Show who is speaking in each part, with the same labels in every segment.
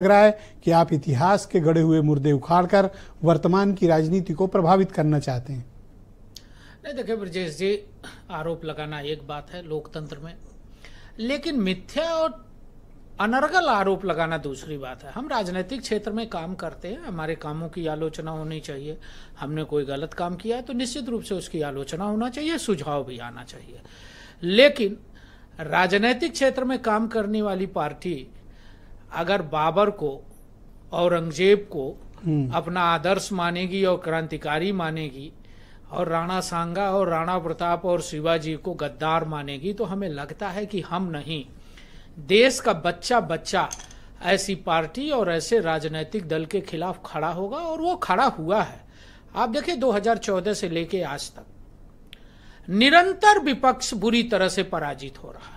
Speaker 1: लग रहा है कि आप इतिहास के गड़े हुए मुर्दे उखाड़कर वर्तमान की राजनीति को प्रभावित करना चाहते हैं।
Speaker 2: नहीं, देखिए ब्रजेश जी, आरोप लगाना एक बात है लोकतंत्र में, लेकिन मिथ्या और अनर्गल आरोप लगाना दूसरी बात है। हम राजनीतिक क्षेत्र में काम करते हैं, हमारे कामों की आलोचना होनी चाहिए। हमने कोई गलत काम किया है तो निश्चित रूप से उसकी आलोचना होना चाहिए, सुझाव भी आना चाहिए। लेकिन राजनीतिक क्षेत्र में काम करने वाली पार्टी अगर बाबर को, औरंगजेब को अपना आदर्श मानेगी और क्रांतिकारी मानेगी और राणा सांगा और राणा प्रताप और शिवाजी को गद्दार मानेगी, तो हमें लगता है कि हम नहीं, देश का बच्चा बच्चा ऐसी पार्टी और ऐसे राजनीतिक दल के खिलाफ खड़ा होगा, और वो खड़ा हुआ है। आप देखिए 2014 से लेके आज तक निरंतर विपक्ष बुरी तरह से पराजित हो रहा है।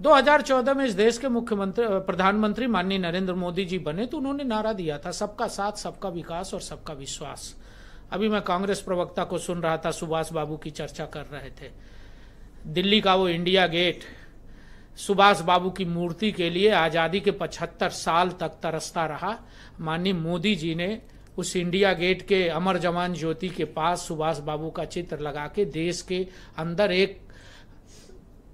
Speaker 2: 2014 में इस देश के प्रधानमंत्री माननीय नरेंद्र मोदी जी बने तो उन्होंने नारा दिया था, सबका साथ, सबका विकास और सबका विश्वास। अभी मैं कांग्रेस प्रवक्ता को सुन रहा था, सुभाष बाबू की चर्चा कर रहे थे। दिल्ली का वो इंडिया गेट सुभाष बाबू की मूर्ति के लिए आजादी के 75 साल तक तरसता रहा। माननीय मोदी जी ने उस इंडिया गेट के अमर जवान ज्योति के पास सुभाष बाबू का चित्र लगा के देश के अंदर एक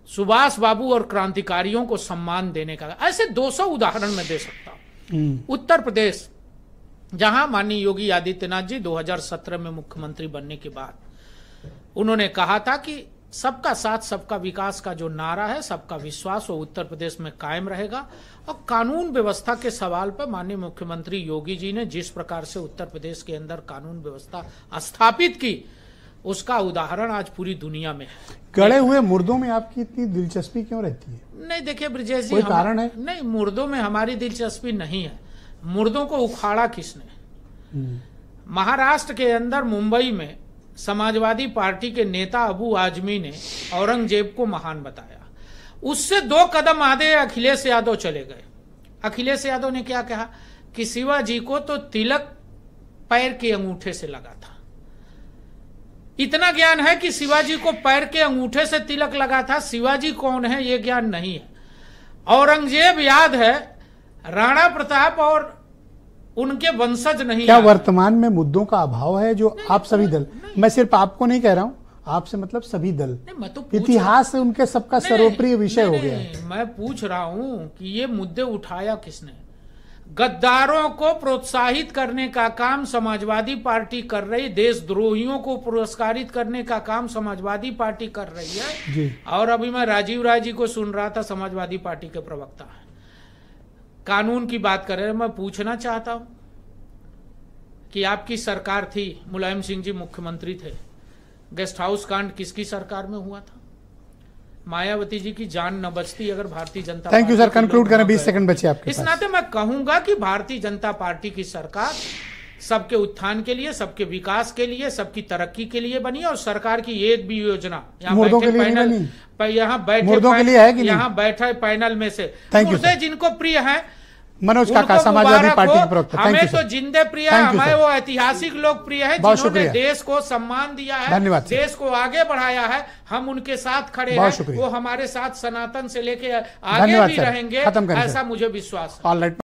Speaker 2: सुभाष बाबू और क्रांतिकारियों को सम्मान देने का, ऐसे 200 उदाहरण मैं दे सकता हूं। उत्तर प्रदेश, जहां माननीय योगी आदित्यनाथ जी 2017 में मुख्यमंत्री बनने के बाद उन्होंने कहा था कि सबका साथ सबका विकास का जो नारा है, सबका विश्वास, वो उत्तर प्रदेश में कायम रहेगा। और कानून व्यवस्था के सवाल पर माननीय मुख्यमंत्री योगी जी ने जिस प्रकार से उत्तर प्रदेश के अंदर कानून व्यवस्था स्थापित की, उसका उदाहरण आज पूरी दुनिया में है।
Speaker 1: गड़े हुए मुर्दों में आपकी इतनी दिलचस्पी क्यों रहती है?
Speaker 2: नहीं, देखिए ब्रजेश जी,
Speaker 1: कोई कारण है?
Speaker 2: नहीं, मुर्दों में हमारी दिलचस्पी नहीं है। मुर्दों को उखाड़ा किसने? महाराष्ट्र के अंदर मुंबई में समाजवादी पार्टी के नेता अबू आजमी ने औरंगजेब को महान बताया। उससे 2 कदम आगे अखिलेश यादव चले गए। अखिलेश यादव ने क्या कहा कि शिवाजी को तो तिलक पैर के अंगूठे से लगा था। इतना ज्ञान है कि शिवाजी को पैर के अंगूठे से तिलक लगा था, शिवाजी कौन है ये ज्ञान नहीं है। औरंगजेब याद है, राणा प्रताप और उनके वंशज नहीं।
Speaker 1: क्या वर्तमान में मुद्दों का अभाव है जो आप सभी दल, मैं सिर्फ आपको नहीं कह रहा हूं, आपसे मतलब सभी दल, इतिहास से उनके सबका सर्वप्रिय विषय हो गया है।
Speaker 2: मैं पूछ रहा हूं कि ये मुद्दे उठाया किसने? गद्दारों को प्रोत्साहित करने का काम समाजवादी पार्टी कर रही, देशद्रोहियों को पुरस्कारित करने का काम समाजवादी पार्टी कर रही है
Speaker 1: जी।
Speaker 2: और अभी मैं राजीव राय जी को सुन रहा था, समाजवादी पार्टी के प्रवक्ता है, कानून की बात कर रहे हैं। मैं पूछना चाहता हूं कि आपकी सरकार थी, मुलायम सिंह जी मुख्यमंत्री थे, गेस्ट हाउस कांड किसकी सरकार में हुआ था? मायावती जी की जान न बचती अगर Bharatiya Janata party.
Speaker 1: Thank you sir, conclude करें, 20 सेकंड बचे आपके
Speaker 2: इस नाते मैं कहूंगा कि भारतीय जनता पार्टी की सरकार सबके उत्थान के लिए, सबके विकास के लिए, सबकी तरक्की के लिए बनी, और सरकार की एक भी योजना यहाँ बैठे पैनल में से मुद्दे जिनको प्रिय है,
Speaker 1: मनोज काका, समाजवादी पार्टी के प्रवक्ता,
Speaker 2: हमें तो जिंदे प्रिय है, हमें वो ऐतिहासिक लोग प्रिय है जिन्होंने देश को सम्मान दिया है, देश को आगे बढ़ाया है। हम उनके साथ खड़े हैं, वो हमारे साथ सनातन से लेके आगे भी रहेंगे, ऐसा मुझे विश्वास है।